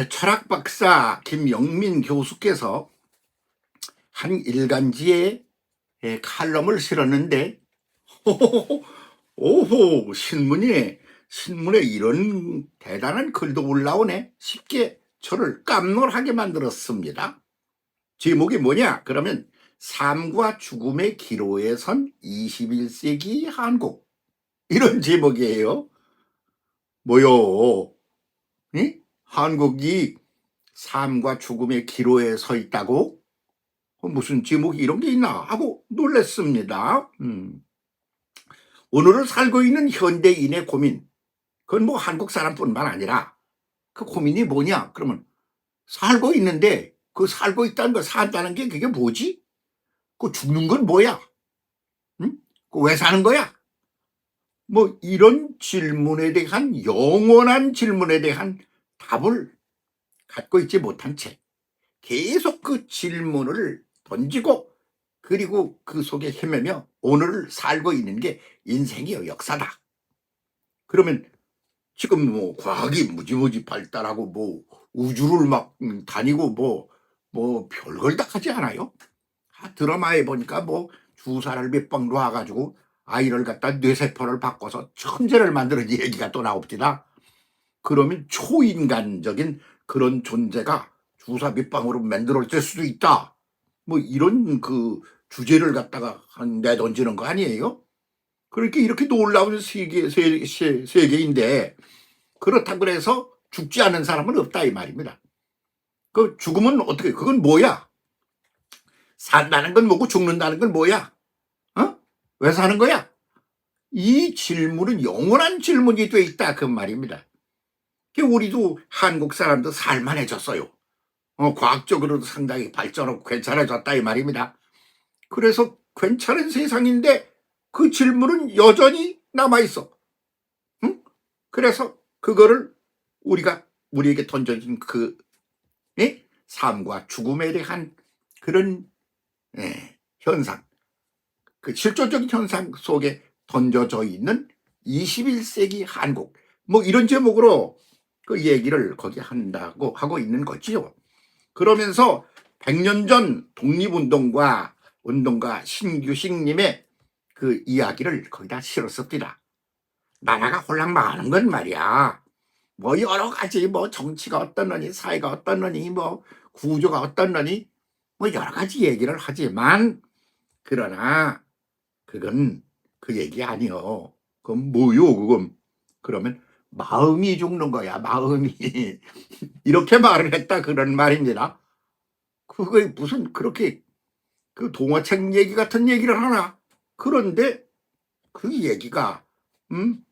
철학 박사 김영민 교수께서 한 일간지에 칼럼을 실었는데, 오호, 신문에 이런 대단한 글도 올라오네. 쉽게 저를 깜놀하게 만들었습니다. 제목이 뭐냐? 그러면 삶과 죽음의 기로에 선 21세기 한국, 이런 제목이에요. 뭐요? 한국이 삶과 죽음의 기로에 서 있다고? 무슨 제목이 이런 게 있나 하고 놀랐습니다. 오늘을 살고 있는 현대인의 고민, 그건 뭐 한국 사람뿐만 아니라 그 고민이 뭐냐? 그러면 살고 있는데 그 살고 있다는 거, 산다는 게 그게 뭐지? 그 죽는 건 뭐야? 응? 그 왜 사는 거야? 뭐 이런 질문에 대한, 영원한 질문에 대한 답을 갖고 있지 못한 채 계속 그 질문을 던지고, 그리고 그 속에 헤매며 오늘을 살고 있는 게 인생이요, 역사다. 그러면 지금 뭐 과학이 무지무지 발달하고 뭐 우주를 막 다니고 뭐 별걸 다 하지 않아요? 드라마에 보니까 뭐 주사를 몇 방 놔가지고 아이를 갖다 뇌세포를 바꿔서 천재를 만드는 얘기가 또 나옵니다. 그러면 초인간적인 그런 존재가 주사 몇 방으로 만들어질 수도 있다. 뭐 이런 그 주제를 갖다가 내던지는 거 아니에요? 그렇게 이렇게 놀라운 세계인데, 그렇다고 해서 죽지 않는 사람은 없다 이 말입니다. 그 죽음은 어떻게, 그건 뭐야? 산다는 건 뭐고 죽는다는 건 뭐야? 어? 왜 사는 거야? 이 질문은 영원한 질문이 돼 있다 그 말입니다. 우리도 한국 사람도 살만해졌어요. 과학적으로도 상당히 발전하고 괜찮아졌다 이 말입니다. 그래서 괜찮은 세상인데 그 질문은 여전히 남아있어. 응? 그래서 그거를 우리에게 던져진 그 삶과 죽음에 대한 그런 현상, 그 실존적인 현상 속에 던져져 있는 21세기 한국, 뭐 이런 제목으로 그 얘기를 거기 한다고 하고 있는 거지요. 그러면서 100년 전 독립운동가 신규식님의 그 이야기를 거기다 실었습니다. 나라가 홀랑망하는 건 말이야, 뭐 여러 가지, 뭐 정치가 어떻느니 사회가 어떻느니 뭐 구조가 어떻느니 뭐 여러 가지 얘기를 하지만, 그러나 그건 그 얘기 아니요. 그건 뭐요 그건? 그러면 마음이 죽는 거야, 마음이. 이렇게 말을 했다 그런 말입니다. 그게 무슨 그렇게 그 동화책 얘기 같은 얘기를 하나? 그런데 그 얘기가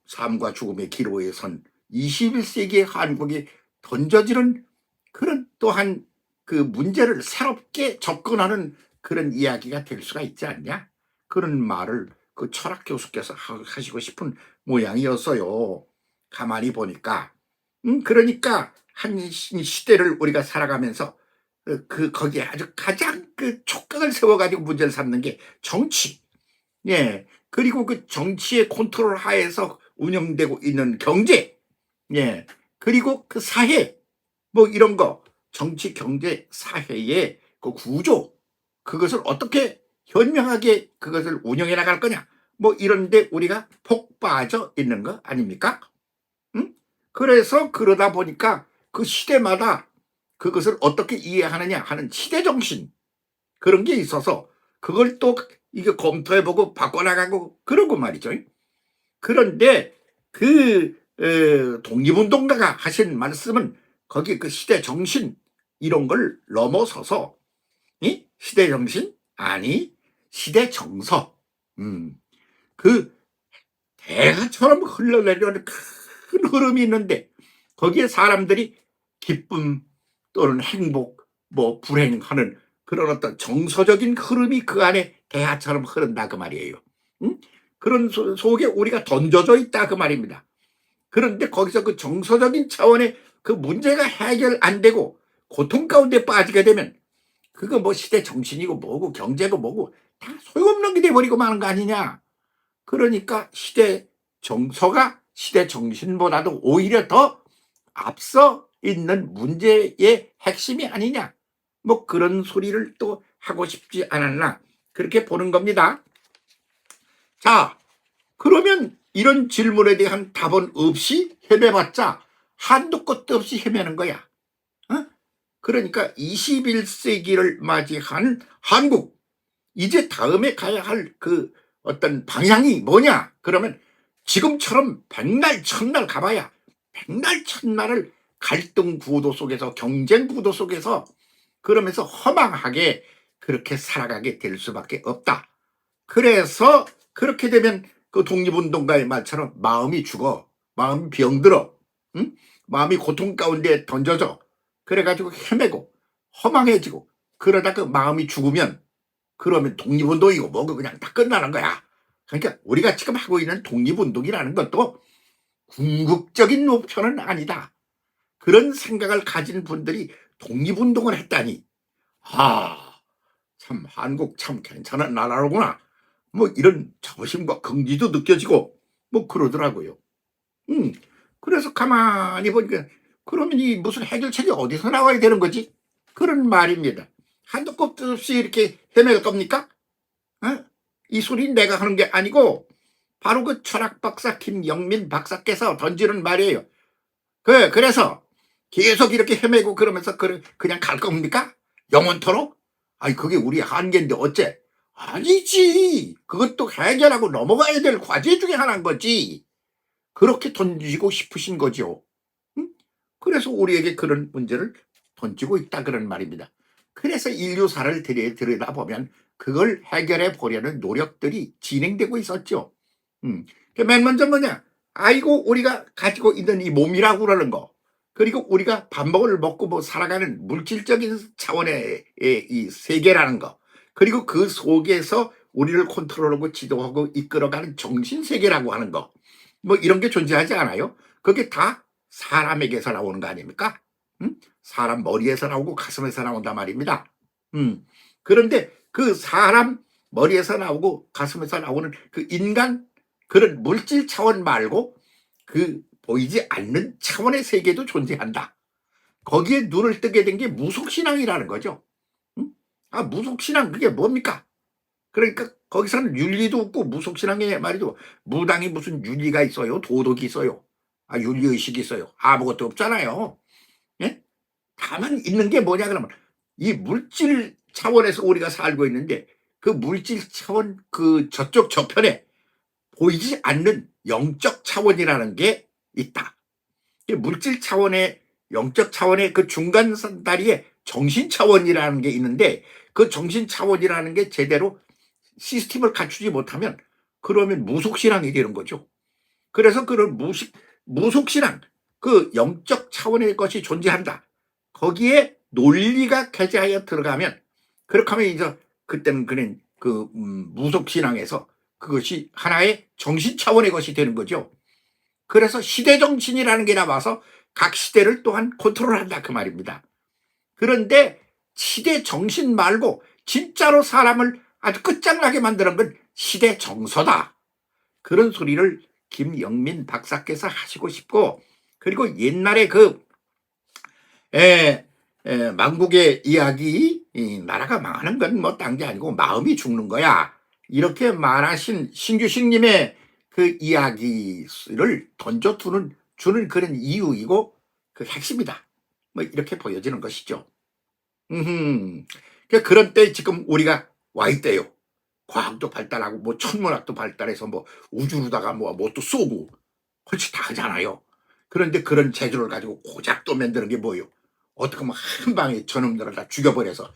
삶과 죽음의 기로에 선 21세기의 한국이 던져지는 그런 또한 그 문제를 새롭게 접근하는 그런 이야기가 될 수가 있지 않냐? 그런 말을 그 철학 교수께서 하시고 싶은 모양이었어요. 가만히 보니까. 그러니까 한 시대를 우리가 살아가면서 거기에 아주 가장 그 촉각을 세워가지고 문제를 삼는 게 정치. 예. 그리고 그 정치의 컨트롤 하에서 운영되고 있는 경제. 예. 그리고 그 사회. 뭐 이런 거. 정치, 경제, 사회의 그 구조. 그것을 어떻게 현명하게 그것을 운영해 나갈 거냐. 뭐 이런데 우리가 폭 빠져 있는 거 아닙니까? 응? 그래서 그러다 보니까 그 시대마다 그것을 어떻게 이해하느냐 하는 시대 정신, 그런 게 있어서 그걸 또 이게 검토해보고 바꿔나가고 그러고 말이죠. 그런데 그 독립운동가가 하신 말씀은 거기 그 시대 정신 이런 걸 넘어서서 시대 정신 아니 시대 정서, 그 대가처럼 흘러내려오는 큰 흐름이 있는데 거기에 사람들이 기쁨 또는 행복 뭐 불행하는 그런 어떤 정서적인 흐름이 그 안에 대하처럼 흐른다 그 말이에요. 응? 그런 속에 우리가 던져져 있다 그 말입니다. 그런데 거기서 그 정서적인 차원의 그 문제가 해결 안 되고 고통 가운데 빠지게 되면 그거 뭐 시대 정신이고 뭐고 경제고 뭐고 다 소용없는 게 돼버리고 마는 거 아니냐. 그러니까 시대 정서가 시대 정신보다도 오히려 더 앞서 있는 문제의 핵심이 아니냐. 뭐 그런 소리를 또 하고 싶지 않았나. 그렇게 보는 겁니다. 자, 그러면 이런 질문에 대한 답은 없이 헤매봤자 한도 끝도 없이 헤매는 거야. 어? 그러니까 21세기를 맞이한 한국, 이제 다음에 가야 할 그 어떤 방향이 뭐냐? 그러면 지금처럼 백날 천날 가봐야 백날 천날을 갈등 구도 속에서, 경쟁 구도 속에서 그러면서 허망하게 그렇게 살아가게 될 수밖에 없다. 그래서 그렇게 되면 그 독립운동가의 말처럼 마음이 죽어, 마음이 병들어, 응? 마음이 고통 가운데 던져져. 그래가지고 헤매고 허망해지고, 그러다 그 마음이 죽으면 그러면 독립운동이고 뭐고 그냥 다 끝나는 거야. 그러니까 우리가 지금 하고 있는 독립운동이라는 것도 궁극적인 목표는 아니다. 그런 생각을 가진 분들이 독립운동을 했다니, 아, 참 한국 참 괜찮은 나라로구나. 뭐 이런 자부심과 긍지도 느껴지고 뭐 그러더라고요. 그래서 가만히 보니까 그러면 이 무슨 해결책이 어디서 나와야 되는 거지? 그런 말입니다. 한도 끝도 없이 이렇게 헤맬 겁니까? 어? 이 소리 내가 하는 게 아니고 바로 그 철학 박사 김영민 박사께서 던지는 말이에요. 그래서 계속 이렇게 헤매고 그러면서 그냥 갈 겁니까? 영원토록? 아니 그게 우리 한계인데 어째? 아니지. 그것도 해결하고 넘어가야 될 과제 중에 하나인 거지. 그렇게 던지고 싶으신 거죠. 응? 그래서 우리에게 그런 문제를 던지고 있다 그런 말입니다. 그래서 인류사를 들여다보면 그걸 해결해 보려는 노력들이 진행되고 있었죠. 맨 먼저 뭐냐? 아이고 우리가 가지고 있는 이 몸이라고 그러는 거, 그리고 우리가 밥먹을 먹고 뭐 살아가는 물질적인 차원의 이 세계라는 거, 그리고 그 속에서 우리를 컨트롤하고 지도하고 이끌어가는 정신세계라고 하는 거, 뭐 이런 게 존재하지 않아요? 그게 다 사람에게서 나오는 거 아닙니까? 사람 머리에서 나오고 가슴에서 나온단 말입니다. 그런데 그 사람 머리에서 나오고 가슴에서 나오는 그 인간, 그런 물질 차원 말고 그 보이지 않는 차원의 세계도 존재한다. 거기에 눈을 뜨게 된 게 무속신앙이라는 거죠. 아, 무속신앙 그게 뭡니까? 그러니까 거기서는 윤리도 없고, 무속신앙의 말이도 무당이 무슨 윤리가 있어요? 도덕이 있어요? 아, 윤리의식이 있어요? 아무것도 없잖아요. 예? 다만 있는 게 뭐냐 그러면 이 물질 차원에서 우리가 살고 있는데, 그 물질 차원 그 저쪽 저편에 보이지 않는 영적 차원이라는 게 있다. 물질 차원의 영적 차원의 그 중간 다리에 정신 차원이라는 게 있는데, 그 정신 차원이라는 게 제대로 시스템을 갖추지 못하면 그러면 무속신앙이 되는 거죠. 그래서 그런 무속신앙, 그 영적 차원의 것이 존재한다. 거기에 논리가 개재하여 들어가면, 그렇게 하면 이제 그때는 그는 그 무속신앙에서 그것이 하나의 정신 차원의 것이 되는 거죠. 그래서 시대정신이라는 게 나와서 각 시대를 또한 컨트롤한다 그 말입니다. 그런데 시대정신 말고 진짜로 사람을 아주 끝장나게 만드는 건 시대정서다. 그런 소리를 김영민 박사께서 하시고 싶고, 그리고 옛날에 그 망국의 이야기, 나라가 망하는 건 뭐 딴 게 아니고 마음이 죽는 거야, 이렇게 말하신 신규식님의 그 이야기를 주는 그런 이유이고 그 핵심이다. 뭐 이렇게 보여지는 것이죠. 그런 때 지금 우리가 와 있대요. 과학도 발달하고 뭐 천문학도 발달해서 뭐 우주로다가 뭐 또 쏘고 그렇지 다 하잖아요. 그런데 그런 재주를 가지고 고작 또 만드는 게 뭐예요? 어떻게 하면 한 방에 저놈들을 다 죽여버려서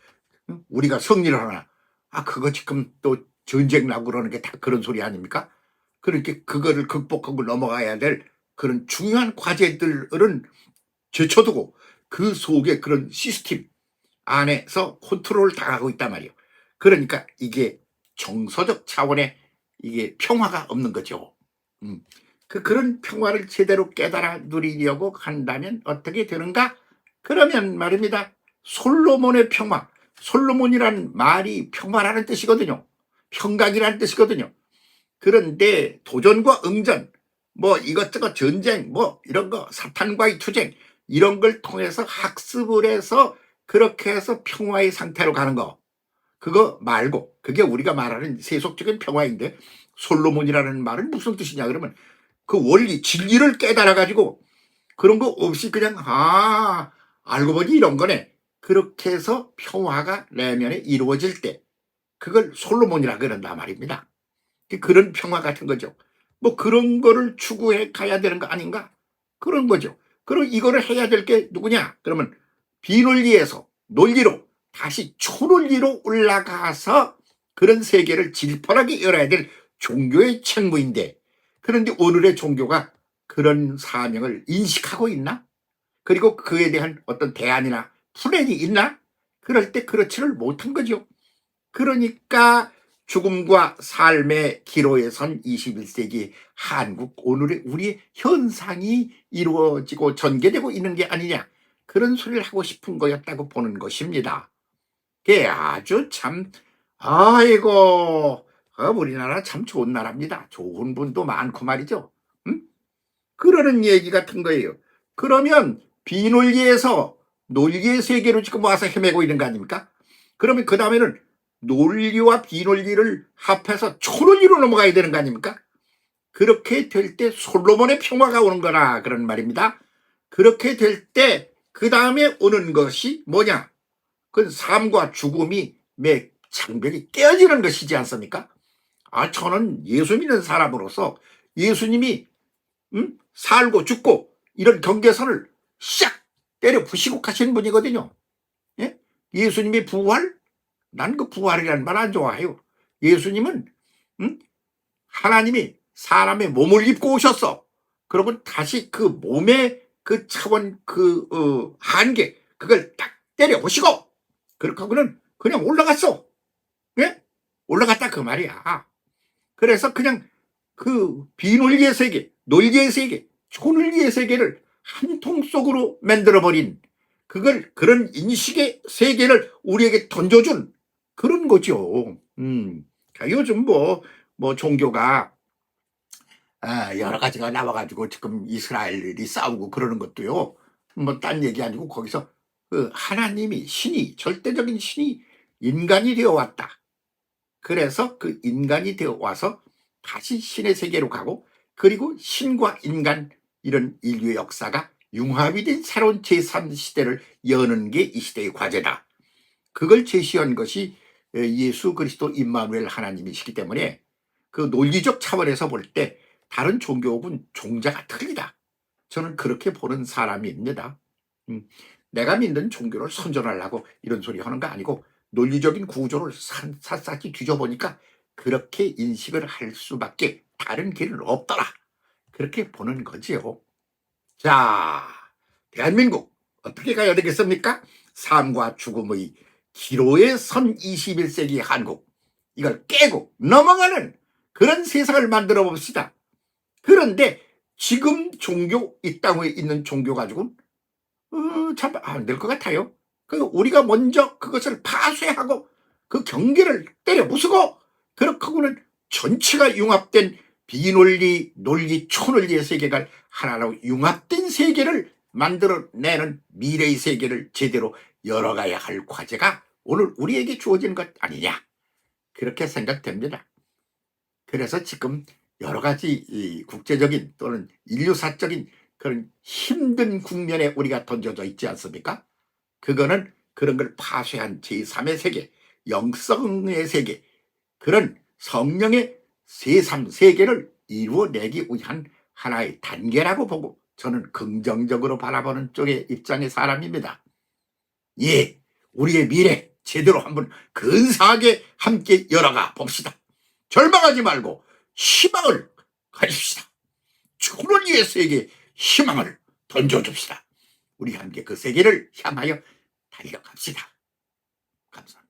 우리가 승리를 하나? 아, 그거 지금 또 전쟁 나고 그러는 게 다 그런 소리 아닙니까? 그렇게 그거를 극복하고 넘어가야 될 그런 중요한 과제들은 제쳐두고 그 속에 그런 시스템 안에서 컨트롤을 당하고 있단 말이에요. 그러니까 이게 정서적 차원의 이게 평화가 없는 거죠. 그런 평화를 제대로 깨달아 누리려고 한다면 어떻게 되는가? 그러면 말입니다. 솔로몬의 평화. 솔로몬이란 말이 평화라는 뜻이거든요. 평강이라는 뜻이거든요. 그런데 도전과 응전, 뭐 이것저것 전쟁, 뭐 이런 거, 사탄과의 투쟁, 이런 걸 통해서 학습을 해서 그렇게 해서 평화의 상태로 가는 거, 그거 말고 그게 우리가 말하는 세속적인 평화인데, 솔로몬이라는 말은 무슨 뜻이냐 그러면 그 원리 진리를 깨달아 가지고 그런 거 없이 그냥 알고 보니 이런 거네, 그렇게 해서 평화가 내면에 이루어질 때 그걸 솔로몬이라 그런다 말입니다. 그런 평화 같은 거죠. 뭐 그런 거를 추구해 가야 되는 거 아닌가, 그런 거죠. 그럼 이거를 해야 될 게 누구냐 그러면 비논리에서 논리로 다시 초논리로 올라가서 그런 세계를 질펀하게 열어야 될 종교의 책무인데, 그런데 오늘의 종교가 그런 사명을 인식하고 있나? 그리고 그에 대한 어떤 대안이나 플랜이 있나? 그럴 때 그렇지를 못한 거죠. 그러니까 죽음과 삶의 기로에 선 21세기 한국, 오늘의 우리의 현상이 이루어지고 전개되고 있는 게 아니냐, 그런 소리를 하고 싶은 거였다고 보는 것입니다. 그게 아주 참, 아이고, 우리나라 참 좋은 나라입니다. 좋은 분도 많고 말이죠. 응? 그러는 얘기 같은 거예요. 그러면 비논리에서 논리의 세계로 지금 와서 헤매고 있는 거 아닙니까? 그러면 그 다음에는 논리와 비논리를 합해서 초논리로 넘어가야 되는 거 아닙니까? 그렇게 될 때 솔로몬의 평화가 오는 거라 그런 말입니다. 그렇게 될 때 그 다음에 오는 것이 뭐냐? 그 삶과 죽음이 매 장벽이 깨어지는 것이지 않습니까? 저는 예수 믿는 사람으로서 예수님이 살고 죽고 이런 경계선을 샥 때려 부시고 가시는 분이거든요. 예? 예수님의 부활? 난 그 부활이라는 말 안 좋아해요. 예수님은 하나님이 사람의 몸을 입고 오셨어. 그러면 다시 그 몸의 그 차원 한계 그걸 딱 때려 부시고 그렇게 하고는 그냥 올라갔어. 예? 올라갔다 그 말이야. 그래서 그냥 그 비논리의 세계, 논리의 세계, 초논리의 세계를 한 통 속으로 만들어버린, 그런 인식의 세계를 우리에게 던져준 그런 거죠. 요즘 뭐 종교가 여러 가지가 나와가지고 지금 이스라엘이 싸우고 그러는 것도요, 뭐 딴 얘기 아니고 거기서 그 하나님이, 신이, 절대적인 신이 인간이 되어 왔다. 그래서 그 인간이 되어 와서 다시 신의 세계로 가고, 그리고 신과 인간 이런 인류의 역사가 융합이 된 새로운 제3시대를 여는 게 이 시대의 과제다. 그걸 제시한 것이 예수 그리스도 임마누엘 하나님이시기 때문에 그 논리적 차원에서 볼 때 다른 종교하고는 종자가 틀리다. 저는 그렇게 보는 사람입니다. 내가 믿는 종교를 선전하려고 이런 소리 하는 거 아니고, 논리적인 구조를 샅샅이 뒤져보니까 그렇게 인식을 할 수밖에 다른 길은 없더라. 그렇게 보는 거지요. 자, 대한민국 어떻게 가야 되겠습니까? 삶과 죽음의 기로에 선 21세기 한국, 이걸 깨고 넘어가는 그런 세상을 만들어 봅시다. 그런데 지금 종교, 이 땅에 있는 종교 가지고는 참 안 될 것 같아요. 우리가 먼저 그것을 파쇄하고 그 경계를 때려 부수고, 그렇게 하고는 전체가 융합된 비논리, 논리, 초논리의 세계가 하나로 융합된 세계를 만들어내는 미래의 세계를 제대로 열어가야 할 과제가 오늘 우리에게 주어지는 것 아니냐, 그렇게 생각됩니다. 그래서 지금 여러 가지 이 국제적인 또는 인류사적인 그런 힘든 국면에 우리가 던져져 있지 않습니까? 그거는 그런 걸 파쇄한 제3의 세계, 영성의 세계, 그런 성령의 제3세계를 이루어내기 위한 하나의 단계라고 보고 저는 긍정적으로 바라보는 쪽의 입장의 사람입니다. 예, 우리의 미래 제대로 한번 근사하게 함께 열어가 봅시다. 절망하지 말고 희망을 가집시다. 초론리의 세계에 희망을 던져줍시다. 우리 함께 그 세계를 향하여 달려갑시다. 감사합니다.